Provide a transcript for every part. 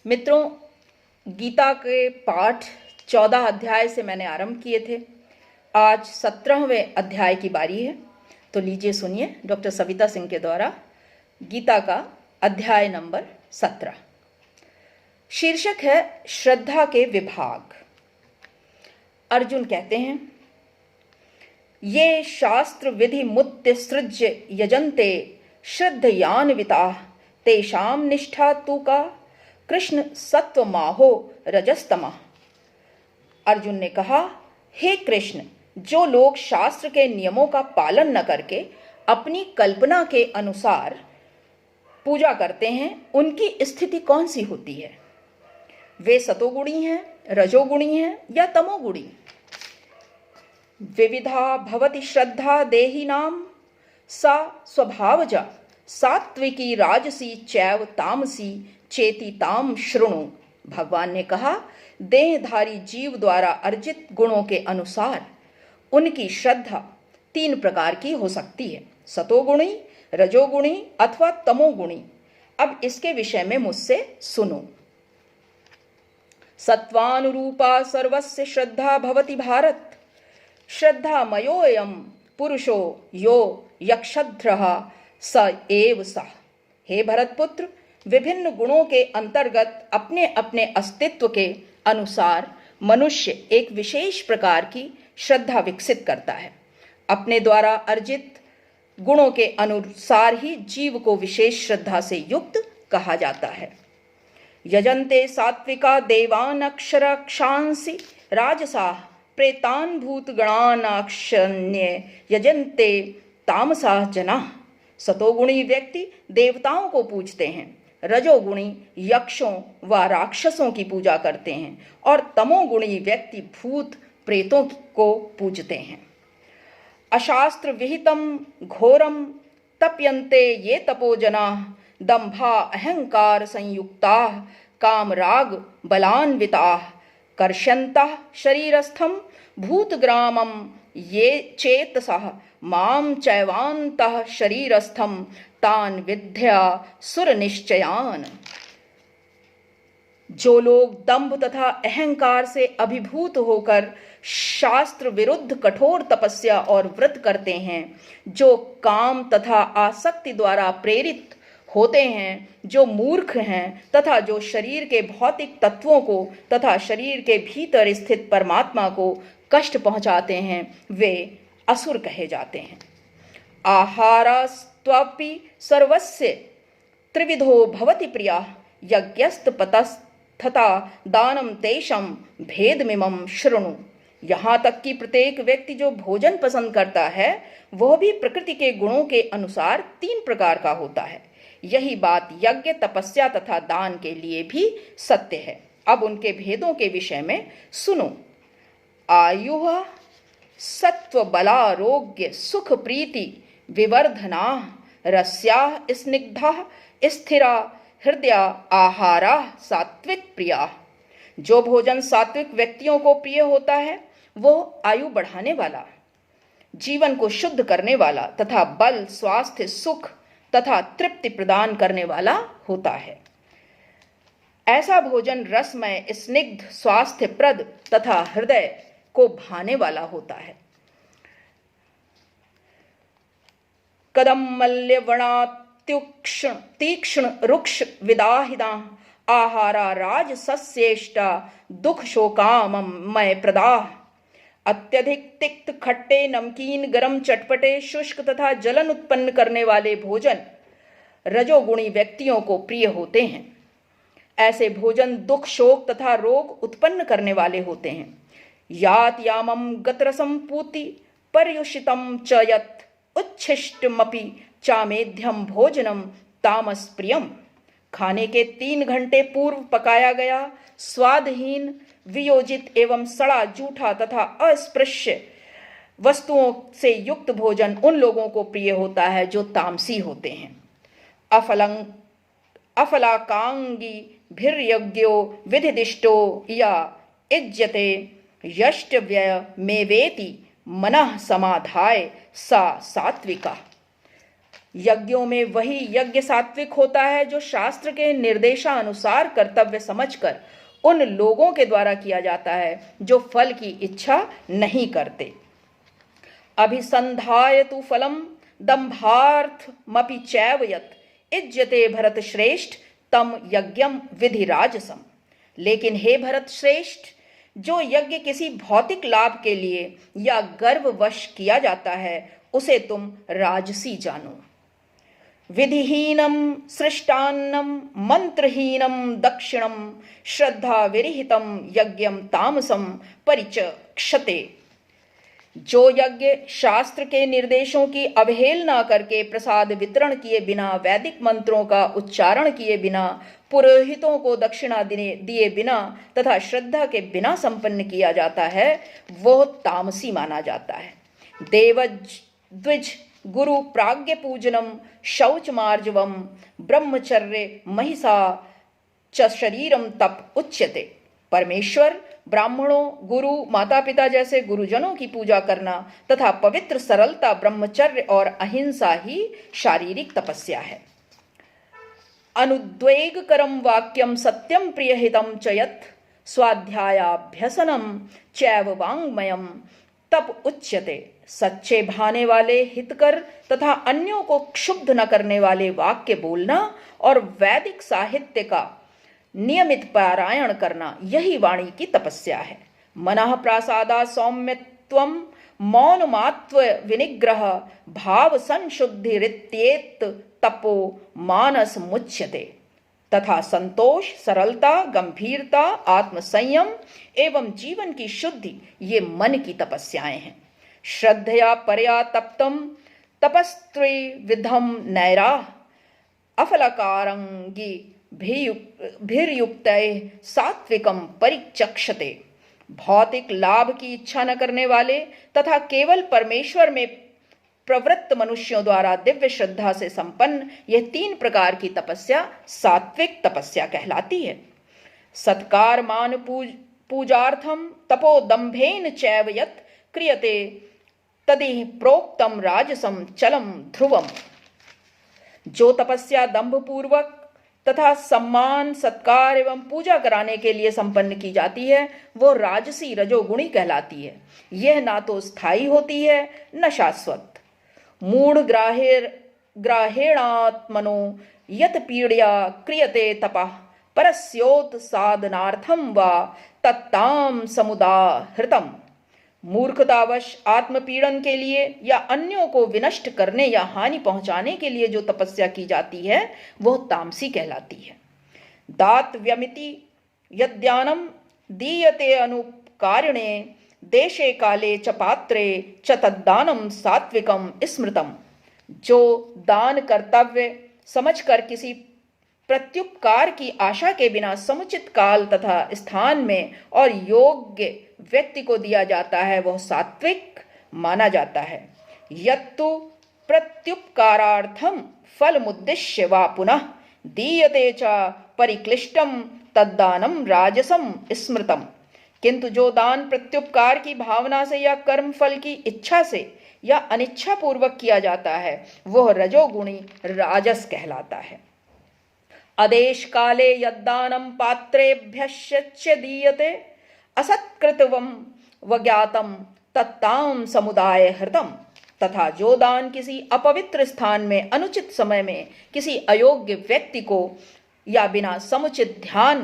मित्रों, गीता के पाठ 14 अध्याय से मैंने आरंभ किए थे। आज 17वें अध्याय की बारी है। तो लीजिए सुनिए डॉक्टर सविता सिंह के द्वारा गीता का अध्याय नंबर 17। शीर्षक है श्रद्धा के विभाग। अर्जुन कहते हैं, ये शास्त्र विधि मुत्य सृज्य यजन्ते श्रद्धयान्विता तेषाम निष्ठा तु का कृष्ण सत्व माहो रजस्तमा। अर्जुन ने कहा, हे कृष्ण, जो लोग शास्त्र के नियमों का पालन न करके अपनी कल्पना के अनुसार पूजा करते हैं, उनकी स्थिति कौन सी होती है? वे सतोगुणी हैं, रजोगुणी हैं या तमोगुणी? विविधा भवति श्रद्धा देहिनाम सा स्वभावजा सात्विकी राजसी चैव तामसी चेति ताम शृणु। भगवान ने कहा, देहधारी जीव द्वारा अर्जित गुणों के अनुसार उनकी श्रद्धा 3 प्रकार की हो सकती है, सतोगुणी, रजोगुणी अथवा तमोगुणी। अब इसके विषय में मुझसे सुनो। सत्वानुरूपा सर्वस्य श्रद्धा भवति भारत, श्रद्धामयोऽयं पुरुषो यो यक्षध्रः स एव सः। हे भरतपुत्र, विभिन्न गुणों के अंतर्गत अपने अपने अस्तित्व के अनुसार मनुष्य एक विशेष प्रकार की श्रद्धा विकसित करता है। अपने द्वारा अर्जित गुणों के अनुसार ही जीव को विशेष श्रद्धा से युक्त कहा जाता है। यजन्ते सात्विका देवान अक्षरक्षांसि राजसा प्रेतान भूतगणानाक्षण्ये यजन्ते तामसा जना। सतोगुणी व्यक्ति देवताओं को पूजते हैं, रजोगुणी यक्षों व राक्षसों की पूजा करते हैं और तमोगुणी व्यक्ति भूत प्रेतों को पूजते हैं। अशास्त्र विहितम घोरम तप्यन्ते ये तपोजना दंभा अहंकार संयुक्ता कामराग बलान्विता कर्षयन्तः शरीरस्थम भूतग्रामम ये चेतसः माम चैवान्तः शरीरस्थम तान विद्या सुर निश्चयान। जो लोग दंभ तथा अहंकार से अभिभूत होकर शास्त्र विरुद्ध कठोर तपस्या और व्रत करते हैं, जो काम तथा आसक्ति द्वारा प्रेरित होते हैं, जो मूर्ख हैं तथा जो शरीर के भौतिक तत्वों को तथा शरीर के भीतर स्थित परमात्मा को कष्ट पहुंचाते हैं, वे असुर कहे जाते हैं। आहारस्त्वपि सर्वस्य त्रिविधो भवति प्रिया यज्ञस्तपस्तथा दानम तेषम भेदमिमं शृणु। यहाँ तक कि प्रत्येक व्यक्ति जो भोजन पसंद करता है, वह भी प्रकृति के गुणों के अनुसार 3 प्रकार का होता है। यही बात यज्ञ, तपस्या तथा दान के लिए भी सत्य है। अब उनके भेदों के विषय में सुनो। आयुः सत्व बलारोग्य सुख प्रीति विवर्धना रस्या स्निग्धा स्थिरा हृदया आहारा सात्विक प्रिया। जो भोजन सात्विक व्यक्तियों को प्रिय होता है, वो आयु बढ़ाने वाला, जीवन को शुद्ध करने वाला तथा बल, स्वास्थ्य, सुख तथा तृप्ति प्रदान करने वाला होता है। ऐसा भोजन रसमय, स्निग्ध, स्वास्थ्यप्रद तथा हृदय को भाने वाला होता है। कदम्मल्यवणात्युक्ष्ण तीक्ष्ण रुक्ष विदाहिदा आहारा राजसस्येष्टा दुख शोकामय प्रदाह। अत्यधिक तिक्त, खट्टे, नमकीन, गरम, चटपटे, शुष्क तथा जलन उत्पन्न करने वाले भोजन रजोगुणी व्यक्तियों को प्रिय होते हैं। ऐसे भोजन दुख, शोक तथा रोग उत्पन्न करने वाले होते हैं। यात यामम गतरसम पूति पर्युषितम च यत् उच्छिष्टमपि चामेध्यम भोजनम तामस प्रियम। खाने के 3 घंटे पूर्व पकाया गया स्वादहीन, वियोजित एवं सड़ा, जूठा तथा अस्पृश्य वस्तुओं से युक्त भोजन उन लोगों को प्रिय होता है जो तामसी होते हैं। अफलाकांगी भिर्यज्ञो विधिदिष्टो या इज्यते यष्टव्यय मेवेति मनः समाधाय सा सात्विका। यज्ञों में वही यज्ञ सात्विक होता है जो शास्त्र के निर्देशानुसार कर्तव्य समझकर उन लोगों के द्वारा किया जाता है जो फल की इच्छा नहीं करते। अभिसंधाय तु फलम दंभार्थमपि चैव यत् इज्यते भरत श्रेष्ठ तम यज्ञम विधि राजसम। लेकिन हे भरत श्रेष्ठ, जो यज्ञ किसी भौतिक लाभ के लिए या गर्ववश किया जाता है उसे तुम राजसी जानो। विधिहीनम सृष्टान्नम मंत्रहीनम दक्षिणम श्रद्धा विरहितम यज्ञम तामसम परिचक्षते। जो यज्ञ शास्त्र के निर्देशों की अवहेलना करके प्रसाद वितरण किए बिना, वैदिक मंत्रों का उच्चारण किए बिना, पुरोहितों को दक्षिणा दिए बिना तथा श्रद्धा के बिना संपन्न किया जाता है वह तामसी माना जाता है। देवज द्विज गुरु प्राज्ञ पूजनम शौच मार्जवम ब्रह्मचर्य महिषा च शरीरम तप उच्यते। परमेश्वर, ब्राह्मणों, गुरु, माता पिता जैसे गुरुजनों की पूजा करना तथा पवित्र सरलता, ब्रह्मचर्य और अहिंसा ही शारीरिक तपस्या है। अनुद्वेगकरम वाक्यम सत्यम प्रियहितम च यत् स्वाध्यायाभ्यसनम चैव वाङ्मयम तप उच्यते। सच्चे भाने वाले, हितकर तथा अन्यों को क्षुब्ध न करने वाले वाक्य बोलना और वैदिक साहित्य का नियमित पारायण करना, यही वाणी की तपस्या है। मनः प्रासादा सौम्यत्वम मौनमात्व विनिग्रह भाव संशुद्धिरित्येत तपो मानस मुच्यते। तथा संतोष, सरलता, गंभीरता, आत्मसंयम एवं जीवन की शुद्धि ये मन की तपस्याएं हैं। श्रद्धया परया तप्तम तपस्त्रिविधम नैरा अफलकारंगी भीर्युक्त सात्विकम परिचक्षते। भौतिक लाभ की इच्छा न करने वाले तथा केवल परमेश्वर में प्रवृत्त मनुष्यों द्वारा दिव्य श्रद्धा से संपन्न यह 3 प्रकार की तपस्या सात्विक तपस्या कहलाती है। सत्कार मान पूजार्थम तपोदंभेन चैव यत् क्रियते तदिह प्रोक्तम राजसम चलम ध्रुवम। जो तपस्या दंभ पूर्वक तथा सम्मान, सत्कार एवं पूजा कराने के लिए संपन्न की जाती है वो राजसी रजोगुणी कहलाती है। यह ना तो स्थायी होती है न शाश्वत। मूढ़ ग्राहेणात्मनो यत पीड़या क्रियते तपः परस्योत साधनार्थम वा तत्ताम समुदाहृतम। मूर्खतावश आत्मपीड़न के लिए या अन्यों को विनष्ट करने या हानि पहुंचाने के लिए जो तपस्या की जाती है वह तामसी कहलाती है। दात व्यमिति यद्यानम दीयते अनुकारिणे देशे काले च पात्रे च तद्दानम सात्विकम स्मृतम। जो दान कर्तव्य समझकर किसी प्रत्युपकार की आशा के बिना समुचित काल तथा स्थान में और योग्य व्यक्ति को दिया जाता है वह सात्विक माना जाता है। यत्तु प्रत्युपकारार्थम फलमुद्दिश्य वा पुनः दीयते च परिक्लिष्टम तद्दानम राजसम स्मृतम। किंतु जो दान प्रत्युपकार की भावना से या कर्म फल की इच्छा से या अनिच्छा पूर्वक किया जाता है वह रजोगुणी राजस कहलाता है। अदेश काले यद्दानम पात्रेभ्यश्च दीयते असत्कृतवम वज्ञातम तत्ताम समुदाय हृतम। तथा जो दान किसी अपवित्र स्थान में अनुचित समय में किसी अयोग्य व्यक्ति को या बिना समुचित ध्यान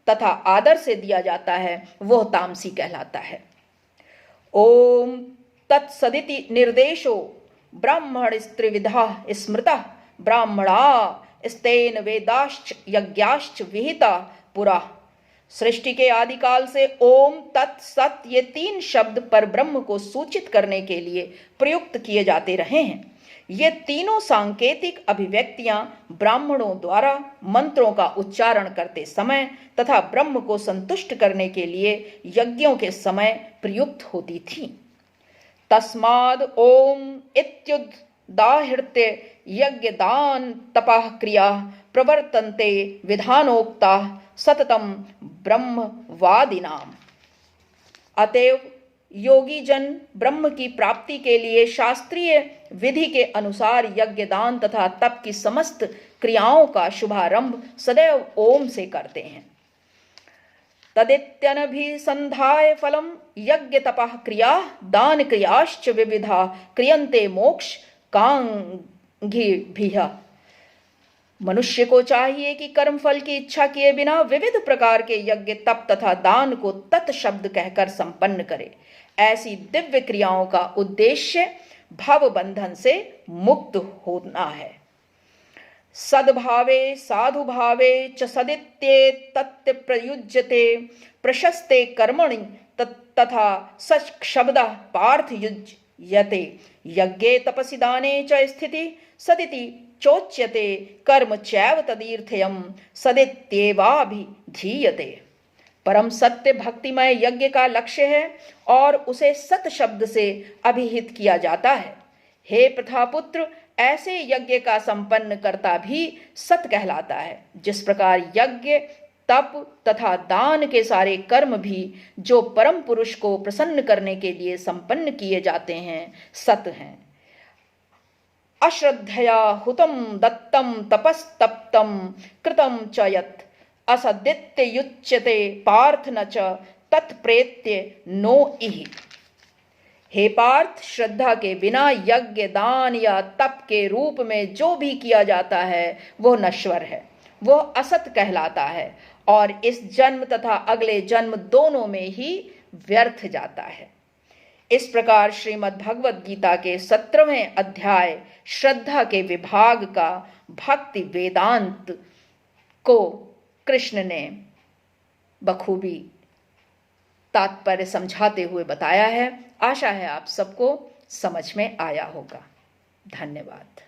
तथा आदर से दिया जाता है वह तामसी कहलाता है। ओम तत्सदिति निर्देशो ब्राह्मण स्त्रिविधा स्मृता ब्राह्मणा स्तेन वेदाश्च यज्ञाश्च विहिता पुरा। सृष्टि के आदिकाल से ओम तत् सत ये 3 शब्द पर ब्रह्म को सूचित करने के लिए प्रयुक्त किए जाते रहे हैं। ये तीनों सांकेतिक अभिव्यक्तियां ब्राह्मणों द्वारा मंत्रों का उच्चारण करते समय तथा ब्रह्म को संतुष्ट करने के लिए यज्ञों के समय प्रयुक्त होती थी। तस्माद ओम इत्युदाहृत्य यज्ञ दान तपः क्रिया प्रवर्तन्ते विधानोक्ता सततम ब्रह्मवादिनाम। अतएव योगी जन ब्रह्म की प्राप्ति के लिए शास्त्रीय विधि के अनुसार यज्ञ, दान तथा तप की समस्त क्रियाओं का शुभारंभ सदैव ओम से करते हैं। तदित्यनभिसंधाय फलम यज्ञ तपः क्रिया दान क्रियाश्च विविधा क्रियन्ते मोक्ष कांगिभिः। मनुष्य को चाहिए कि कर्म फल की इच्छा किए बिना विविध प्रकार के यज्ञ, तप तथा दान को तत् शब्द कहकर संपन्न करे। ऐसी दिव्य क्रियाओं का उद्देश्य भव बंधन से मुक्त होना है। सद्भावे साधु भावे च सदित्ये तत् प्रयुज्यते प्रशस्ते कर्मणि तथा सच शब्द पार्थ युज्यते यज्ञे तपसि दाने च स्थिति सदिति चोच्यते कर्म चैव तदीर्थयम सदित्येवाभिधीयते। परम सत्य भक्तिमय यज्ञ का लक्ष्य है और उसे सत शब्द से अभिहित किया जाता है। हे प्रथापुत्र, ऐसे यज्ञ का संपन्न करता भी सत कहलाता है। जिस प्रकार यज्ञ, तप तथा दान के सारे कर्म भी जो परम पुरुष को प्रसन्न करने के लिए संपन्न किए जाते हैं, सत हैं। अश्रद्धया हुतम दत्तम तपस्तप्तम कृतम च यत् असदित्ययुच्यते पार्थ न च तत्प्रेत्य नो इहि। हे पार्थ, श्रद्धा के बिना यज्ञ, दान या तप के रूप में जो भी किया जाता है वह नश्वर है, वह असत कहलाता है और इस जन्म तथा अगले जन्म दोनों में ही व्यर्थ जाता है। इस प्रकार श्रीमद् भगवद गीता के 17वें अध्याय श्रद्धा के विभाग का भक्ति वेदांत को कृष्ण ने बखूबी तात्पर्य समझाते हुए बताया है। आशा है आप सबको समझ में आया होगा। धन्यवाद।